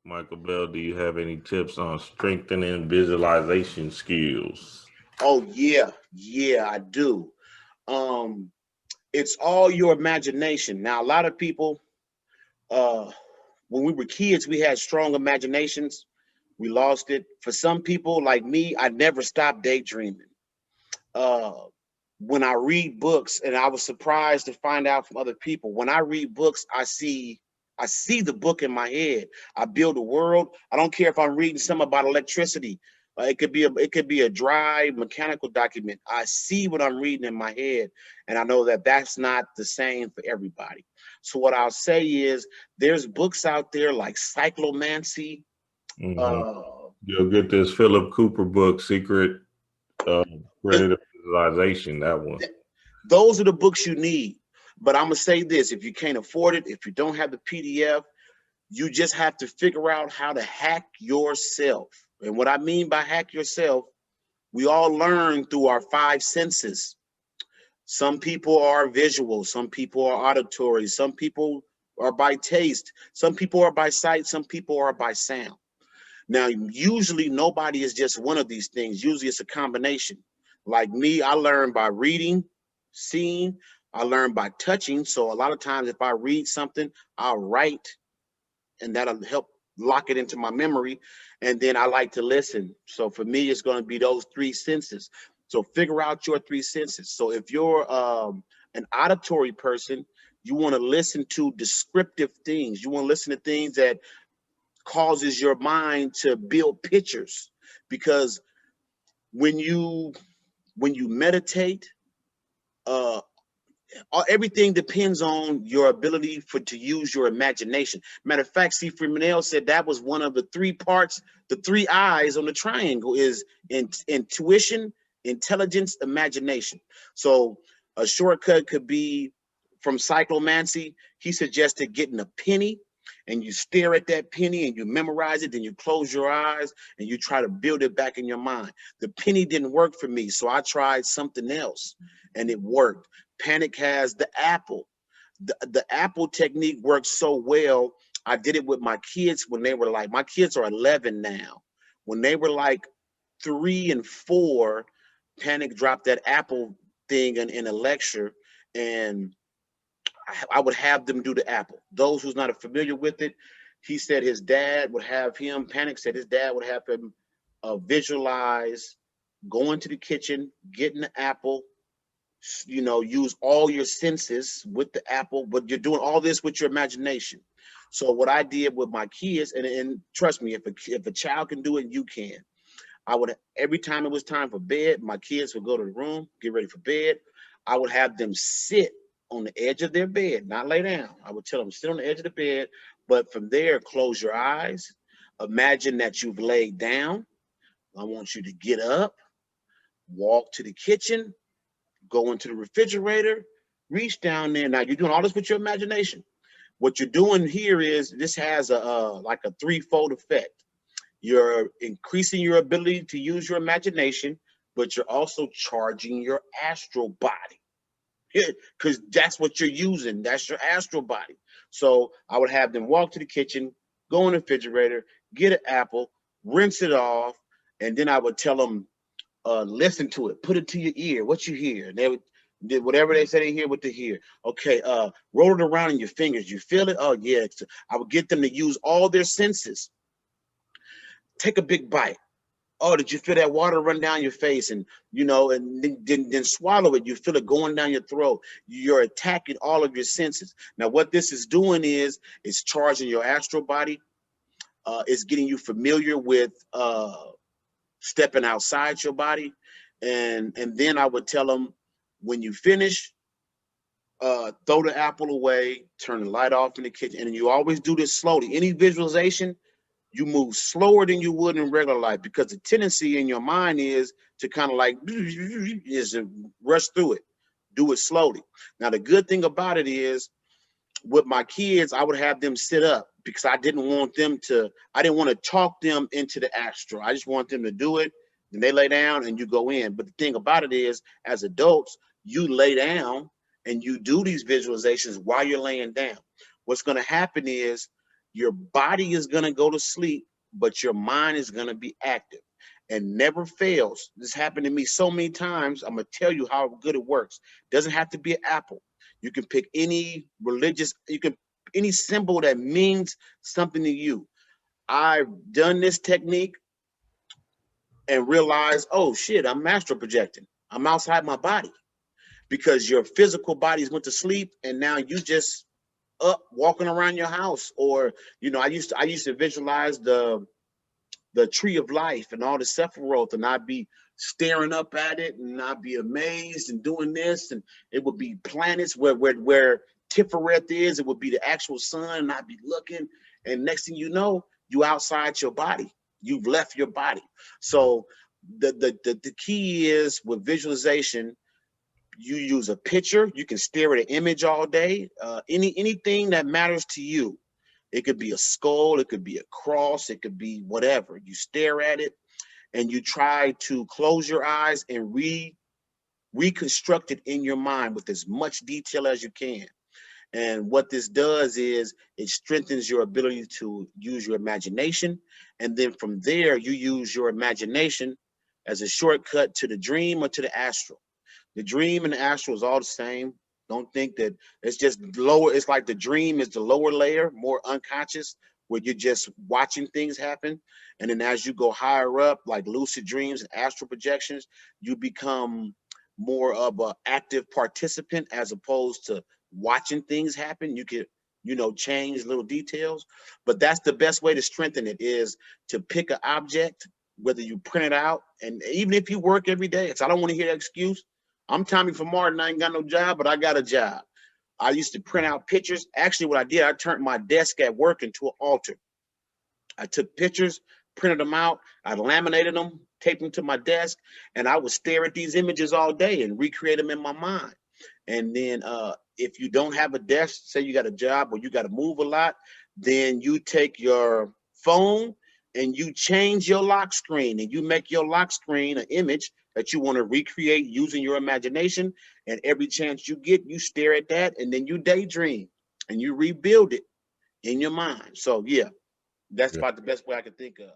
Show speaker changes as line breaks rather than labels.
Michael Bell, do you have any tips on strengthening visualization skills?
Oh yeah, I do. Um, it's all your imagination. Now, a lot of people, uh, when we were kids, we had strong imaginations. We lost it. For some people, like me, I never stopped daydreaming. Uh, when I read books, and I was surprised to find out from other people, when I read books, I see the book in my head. I build a world. I don't care if I'm reading something about electricity. It could be a dry mechanical document. I see what I'm reading in my head, and I know that that's not the same for everybody. So what I'll say is, there's books out there like cyclomancy.
Hmm.
Uh,
You'll get this Philip Cooper book, Secret uh, Creative Visualization. That one.
those are the books you need. But I'm gonna say this: if you can't afford it, if you don't have the PDF, you just have to figure out how to hack yourself. And what I mean by hack yourself, we all learn through our five senses. Some people are visual, some people are auditory, some people are by taste, some people are by sight, some people are by sound. Now, usually nobody is just one of these things. Usually it's a combination. Like me, I learn by reading, seeing, I learn by touching. So a lot of times if I read something, I'll write, and that'll help lock it into my memory. And then I like to listen. So for me, it's going to be those three senses. So figure out your three senses. So if you're an auditory person, you want to listen to descriptive things. You want to listen to things that causes your mind to build pictures, because when you when you meditate, uh everything depends on your ability to use your imagination. Matter of fact, C. Freeman said that was one of the three parts, the three eyes on the triangle is intuition, intelligence, imagination. So a shortcut could be from cyclomancy. He suggested getting a penny, and you stare at that penny and you memorize it, then you close your eyes and you try to build it back in your mind. The penny didn't work for me, so I tried something else and it worked. Panic has the apple. The apple technique works so well. I did it with my kids when they were like, my kids are 11 now. When they were like 3 and 4, Panic dropped that apple thing in a lecture, and I would have them do the apple. Those who's not familiar with it, he said his dad would have him, Panic said his dad would have him visualize going to the kitchen, getting the apple, use all your senses with the apple, but you're doing all this with your imagination. So what I did with my kids, and trust me, if a child can do it, you can. I would, every time it was time for bed, my kids would go to the room, get ready for bed. I would have them sit on the edge of their bed, not lay down. I would tell them sit on the edge of the bed, but from there, close your eyes. Imagine that you've laid down. I want you to get up, walk to the kitchen, go into the refrigerator, reach down there. Now you're doing all this with your imagination. What you're doing here is this has a like a threefold effect. You're increasing your ability to use your imagination, but you're also charging your astral body, because that's what you're using. That's your astral body. So I would have them walk to the kitchen, go in the refrigerator, get an apple, rinse it off, and then I would tell them, listen to it, put it to your ear, what you hear. And they would did whatever they said they hear what they hear. Okay, roll it around in your fingers. You feel it? Oh yeah. I would get them to use all their senses. Take a big bite. Oh, did you feel that water run down your face? And and then swallow it. You feel it going down your throat. You're attacking all of your senses. Now, what this is doing is it's charging your astral body. It's getting you familiar with stepping outside your body, and then I would tell them, when you finish, throw the apple away, turn the light off in the kitchen, and you always do this slowly. Any visualization, you move slower than you would in regular life, because the tendency in your mind is to kind of like is to rush through it. Do it slowly. Now the good thing about it is, with my kids, I would have them sit up, because I didn't want to talk them into the astral. I just want them to do it. Then they lay down and you go in. But the thing about it is, as adults, you lay down and you do these visualizations while you're laying down. What's going to happen is Your body is going to go to sleep, but your mind is going to be active and never fails. This happened to me so many times. I'm going to tell you how good it works. Doesn't have to be an apple. You can pick any religious, any symbol that means something to you. I've done this technique and realized, oh shit, I'm astral projecting. I'm outside my body, because your physical bodies went to sleep and now you just up walking around your house. Or, you know, I used to visualize the tree of life and all the Sephiroth, and I'd be staring up at it and I'd be amazed and doing this, and it would be planets where Tifereth is, it would be the actual sun, and I'd be looking, and next thing you know, you outside your body. You've left your body. So the key is with visualization, you use a picture. You can stare at an image all day. Anything that matters to you. It could be a skull, it could be a cross, it could be whatever. You stare at it and you try to close your eyes and reconstruct it in your mind with as much detail as you can. And what this does is it strengthens your ability to use your imagination. And then from there, you use your imagination as a shortcut to the dream or to the astral. The dream and the astral is all the same. Don't think that it's just lower. It's like the dream is the lower layer, more unconscious, where you're just watching things happen. And then as you go higher up, like lucid dreams and astral projections, you become more of an active participant as opposed to watching things happen. You can, you know, change little details. But that's the best way to strengthen it, is to pick an object, whether you print it out, and even if you work every day. So I don't want to hear that excuse. I'm Tommy from Martin. I ain't got no job, but I got a job. I used to print out pictures. Actually, what I did, I turned my desk at work into an altar. I took pictures, printed them out, I laminated them, taped them to my desk, and I would stare at these images all day and recreate them in my mind. And then if you don't have a desk, say you got a job or you got to move a lot, then you take your phone and you change your lock screen, and you make your lock screen an image that you want to recreate using your imagination. And every chance you get, you stare at that, and then you daydream and you rebuild it in your mind. So yeah, that's about the best way I can think of.